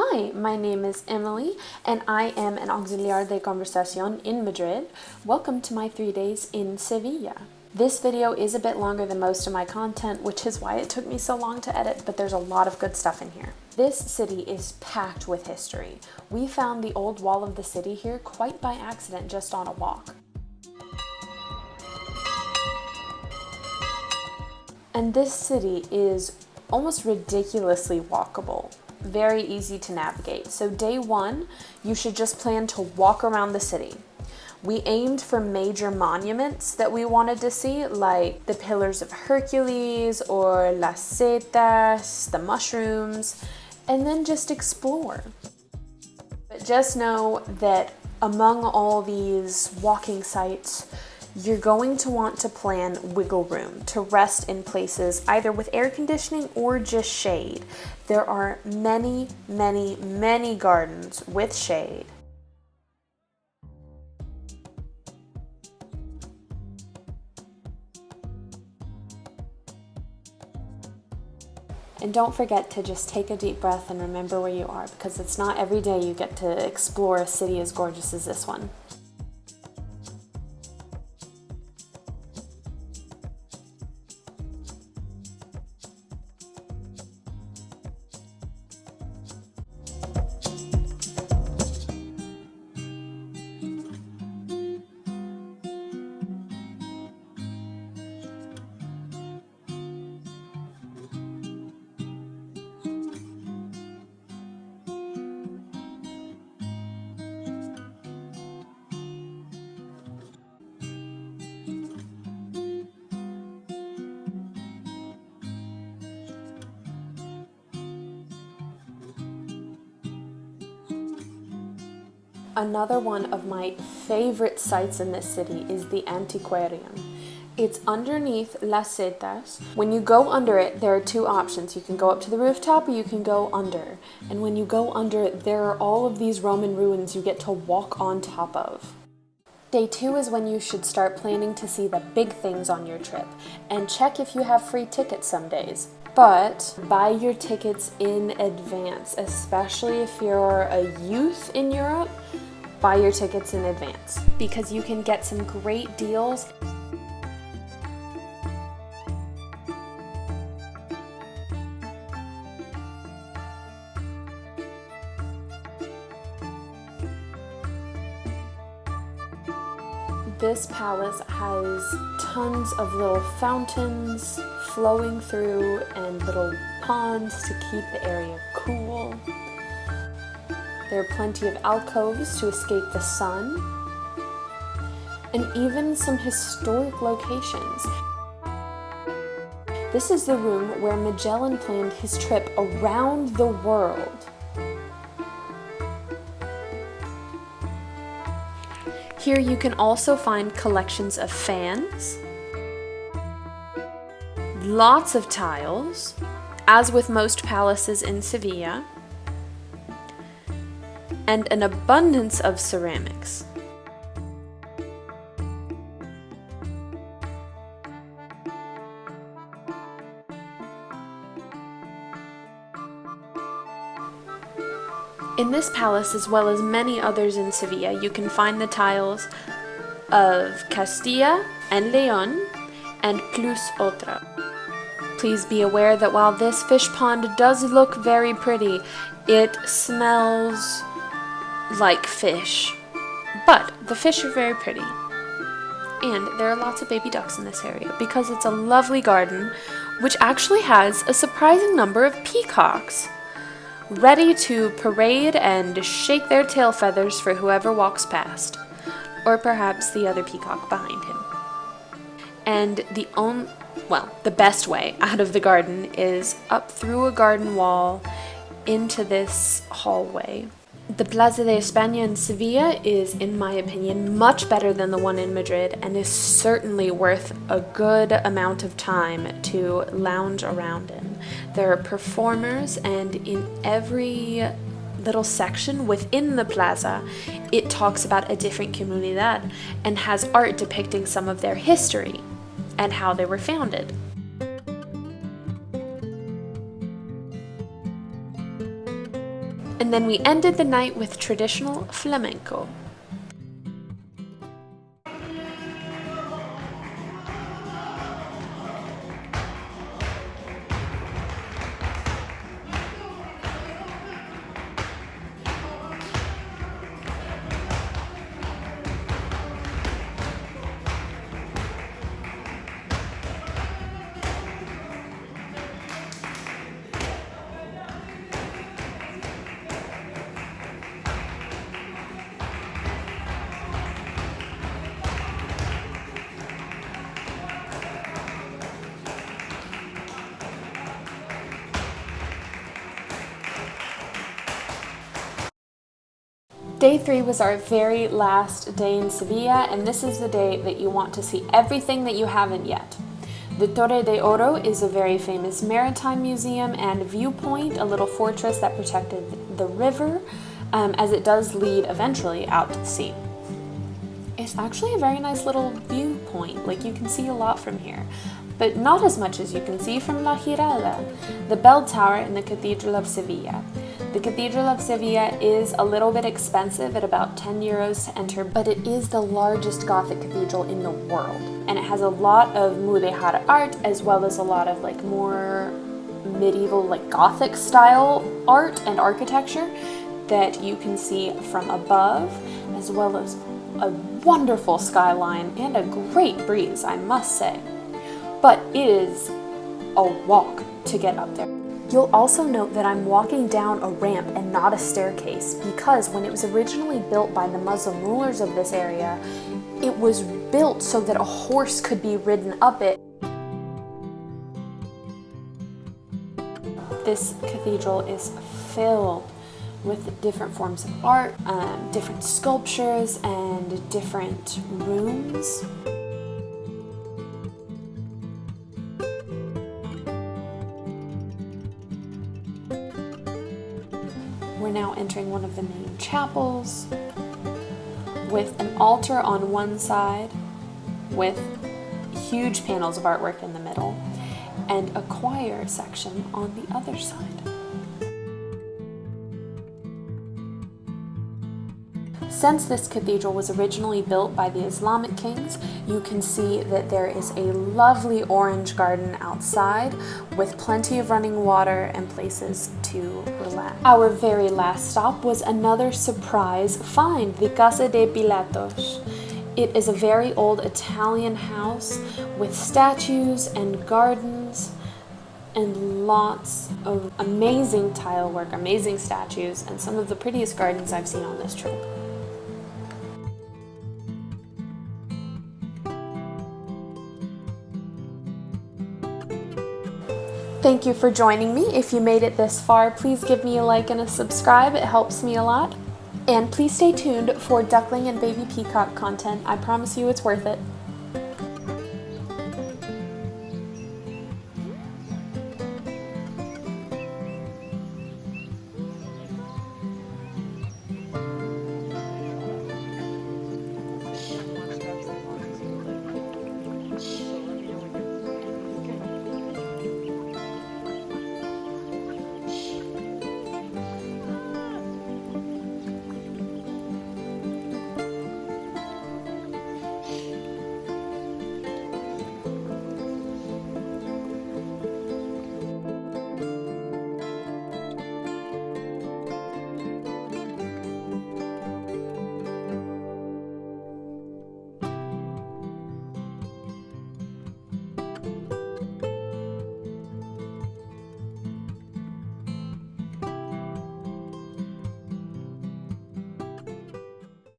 Hi, my name is Emily, and I am an Auxiliar de conversación in Madrid. Welcome to my 3 days in Sevilla. This video is a bit longer than most of my content, which is why it took me so long to edit, but there's a lot of good stuff in here. This city is packed with history. We found the old wall of the city here quite by accident just on a walk. And this city is almost ridiculously walkable. Very easy to navigate. So day one, you should just plan to walk around the city. We aimed for major monuments that we wanted to see, like the Pillars of Hercules or Las Setas, the mushrooms, and then just explore. But just know that among all these walking sites, you're going to want to plan wiggle room to rest in places either with air conditioning or just shade. There are many, many, many gardens with shade. And don't forget to just take a deep breath and remember where you are, because it's not every day you get to explore a city as gorgeous as this one. Another one of my favorite sites in this city is the Antiquarium. It's underneath Las Setas. When you go under it, there are two options. You can go up to the rooftop or you can go under. And when you go under, there are all of these Roman ruins you get to walk on top of. Day two is when you should start planning to see the big things on your trip, and check if you have free tickets some days. But buy your tickets in advance, especially if you're a youth in Europe. Buy your tickets in advance because you can get some great deals. This palace has tons of little fountains flowing through and little ponds to keep the area cool. There are plenty of alcoves to escape the sun, and even some historic locations. This is the room where Magellan planned his trip around the world. Here you can also find collections of fans, lots of tiles, as with most palaces in Sevilla, and an abundance of ceramics. In this palace, as well as many others in Sevilla, you can find the tiles of Castilla and León and plus otra. Please be aware that while this fish pond does look very pretty, it smells like fish, but the fish are very pretty. And there are lots of baby ducks in this area because it's a lovely garden which actually has a surprising number of peacocks ready to parade and shake their tail feathers for whoever walks past, or perhaps the other peacock behind him. And the best way out of the garden is up through a garden wall into this hallway. The Plaza de España in Sevilla is, in my opinion, much better than the one in Madrid and is certainly worth a good amount of time to lounge around in. There are performers, and in every little section within the plaza, it talks about a different comunidad and has art depicting some of their history and how they were founded. And then we ended the night with traditional flamenco. Day 3 was our very last day in Sevilla, and this is the day that you want to see everything that you haven't yet. The Torre de Oro is a very famous maritime museum and viewpoint, a little fortress that protected the river, as it does lead eventually out to sea. It's actually a very nice little viewpoint, like you can see a lot from here, but not as much as you can see from La Giralda, the bell tower in the Cathedral of Sevilla. The Cathedral of Sevilla is a little bit expensive at about 10 euros to enter, but it is the largest Gothic cathedral in the world. And it has a lot of mudéjar art as well as a lot of like more medieval like Gothic style art and architecture that you can see from above, as well as a wonderful skyline and a great breeze, I must say. But it is a walk to get up there. You'll also note that I'm walking down a ramp and not a staircase because when it was originally built by the Muslim rulers of this area, it was built so that a horse could be ridden up it. This cathedral is filled with different forms of art, different sculptures, and different rooms. We're now entering one of the main chapels with an altar on one side with huge panels of artwork in the middle and a choir section on the other side. Since this cathedral was originally built by the Islamic kings, you can see that there is a lovely orange garden outside with plenty of running water and places to relax. Our very last stop was another surprise find, the Casa de Pilatos. It is a very old Italian house with statues and gardens and lots of amazing tile work, amazing statues, and some of the prettiest gardens I've seen on this trip. Thank you for joining me. If you made it this far, please give me a like and a subscribe. It helps me a lot. And please stay tuned for duckling and baby peacock content. I promise you it's worth it.